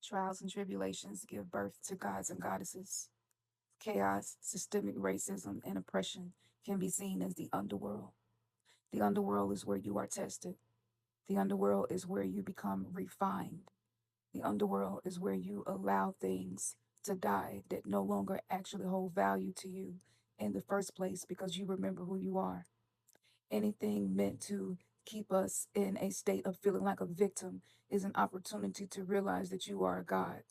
Trials and tribulations give birth to gods and goddesses. Chaos, systemic racism, and oppression can be seen as the underworld. The underworld is where you are tested. The underworld is where you become refined. The underworld is where you allow things to die that no longer actually hold value to you in the first place because you remember who you are. Anything meant to keep us in a state of feeling like a victim is an opportunity to realize that you are a God.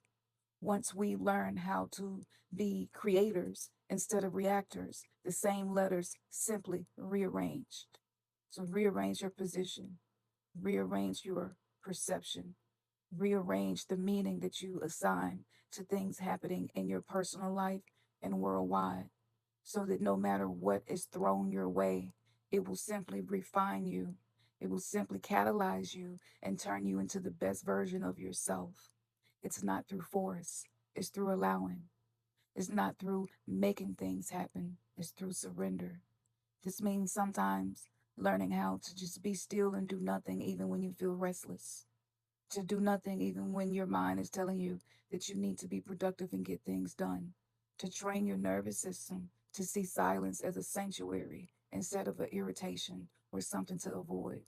Once we learn how to be creators instead of reactors, the same letters simply rearranged. So rearrange your position, rearrange your perception, rearrange the meaning that you assign to things happening in your personal life and worldwide, so that no matter what is thrown your way, it will simply refine you. It will simply catalyze you and turn you into the best version of yourself. It's not through force, it's through allowing. It's not through making things happen, it's through surrender. This means sometimes learning how to just be still and do nothing even when you feel restless, to do nothing even when your mind is telling you that you need to be productive and get things done, to train your nervous system to see silence as a sanctuary instead of an irritation or something to avoid,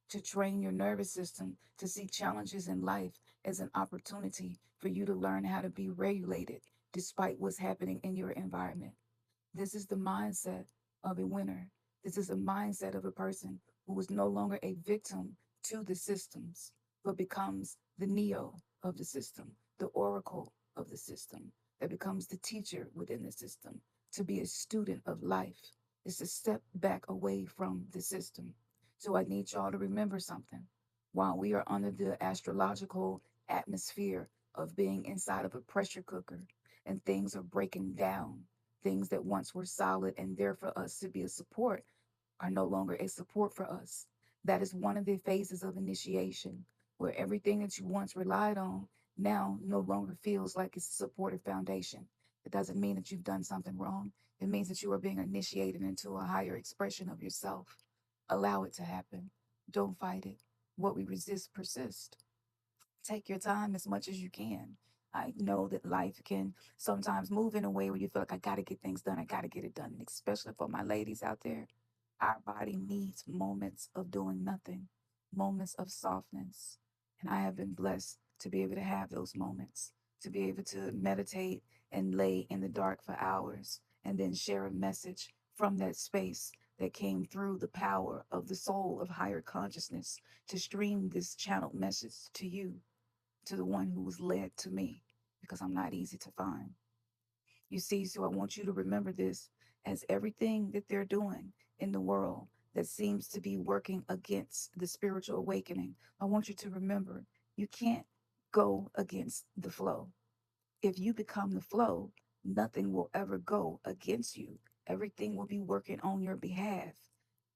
to train your nervous system to see challenges in life as an opportunity for you to learn how to be regulated despite what's happening in your environment. This is the mindset of a winner. This is a mindset of a person who is no longer a victim to the systems, but becomes the Neo of the system, the Oracle of the system, that becomes the teacher within the system. To be a student of life is to step back away from the system. So I need y'all to remember something. While we are under the astrological atmosphere of being inside of a pressure cooker and things are breaking down, things that once were solid and there for us to be a support are no longer a support for us. That is one of the phases of initiation, where everything that you once relied on now no longer feels like it's a supportive foundation. It doesn't mean that you've done something wrong. It means that you are being initiated into a higher expression of yourself. Allow it to happen. Don't fight it. What we resist persists. Take your time as much as you can. I know that life can sometimes move in a way where you feel like I got to get things done. I got to get it done. And especially for my ladies out there, our body needs moments of doing nothing, moments of softness. And I have been blessed to be able to have those moments, to be able to meditate and lay in the dark for hours and then share a message from that space that came through the power of the soul of higher consciousness to stream this channeled message to you, to the one who was led to me, because I'm not easy to find. You see, so I want you to remember this, as everything that they're doing in the world that seems to be working against the spiritual awakening, I want you to remember you can't go against the flow. If you become the flow, nothing will ever go against you. Everything will be working on your behalf.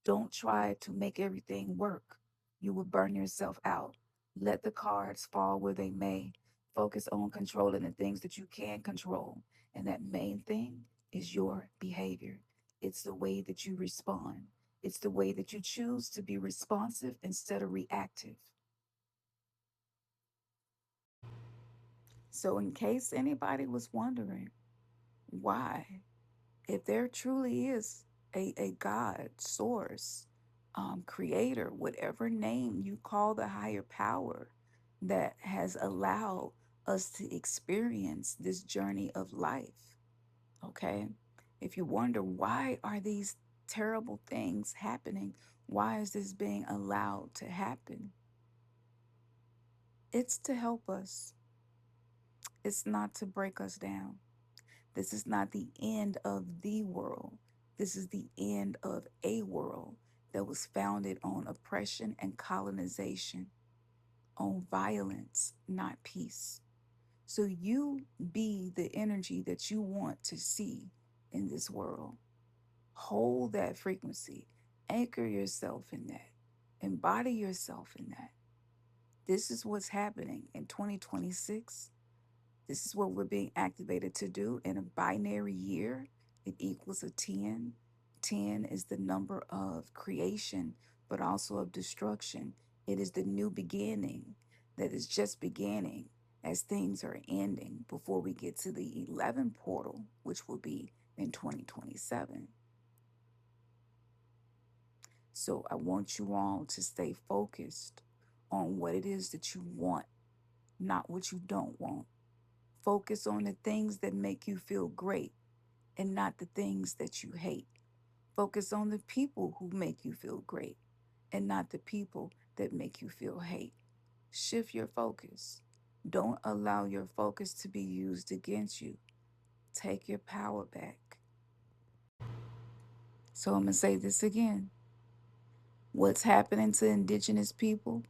Don't try to make everything work. You will burn yourself out. Let the cards fall where they may. Focus on controlling the things that you can control. And that main thing is your behavior. It's the way that you respond. It's the way that you choose to be responsive instead of reactive. So, in case anybody was wondering why, if there truly is a God, source, creator, whatever name you call the higher power that has allowed us to experience this journey of life, okay? If you wonder why are these terrible things happening, why is this being allowed to happen? It's to help us. It's not to break us down. This is not the end of the world. This is the end of a world that was founded on oppression and colonization, on violence, not peace. So you be the energy that you want to see in this world. Hold that frequency. Anchor yourself in that. Embody yourself in that. This is what's happening in 2026. This is what we're being activated to do in a binary year. It equals a 10. 10 is the number of creation, but also of destruction. It is the new beginning that is just beginning. as things are ending before we get to the 11 portal, which will be in 2027. So I want you all to stay focused on what it is that you want, not what you don't want. Focus on the things that make you feel great and not the things that you hate. Focus on the people who make you feel great and not the people that make you feel hate. Shift your focus. Don't allow your focus to be used against you. Take your power back. So I'm going to say this again. What's happening to indigenous people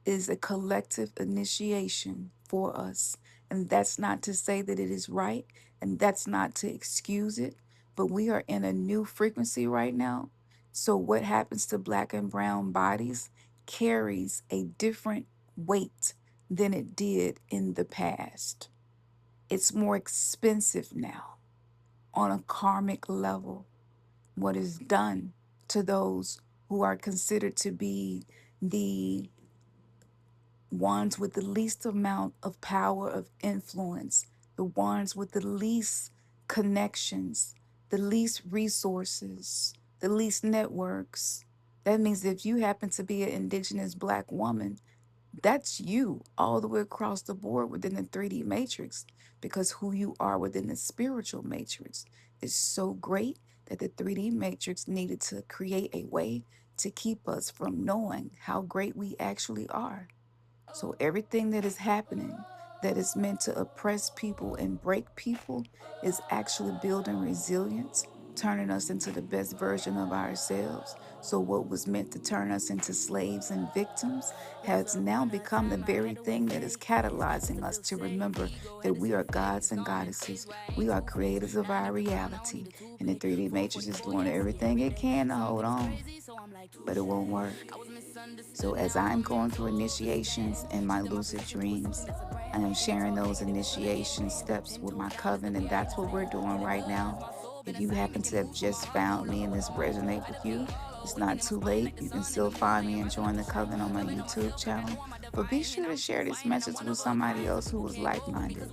is a collective initiation for us. And that's not to say that it is right, and that's not to excuse it, but we are in a new frequency right now. So, what happens to Black and brown bodies carries a different weight than it did in the past. It's more expensive now on a karmic level. What is done to those who are considered to be the ones with the least amount of power of influence, the ones with the least connections, the least resources, the least networks. That means if you happen to be an indigenous Black woman, that's you all the way across the board within the 3D matrix, because who you are within the spiritual matrix is so great that the 3D matrix needed to create a way to keep us from knowing how great we actually are. So everything that is happening that is meant to oppress people and break people is actually building resilience, turning us into the best version of ourselves. So what was meant to turn us into slaves and victims has now become the very thing that is catalyzing us to remember that we are gods and goddesses. We are creators of our reality. And the 3D Matrix is doing everything it can to hold on, but it won't work. So, as I'm going through initiations in my lucid dreams, I am sharing those initiation steps with my coven, and that's what we're doing right now. If you happen to have just found me and this resonate with you, it's not too late. You can still find me and join the coven on my YouTube channel. But be sure to share this message with somebody else who is like minded.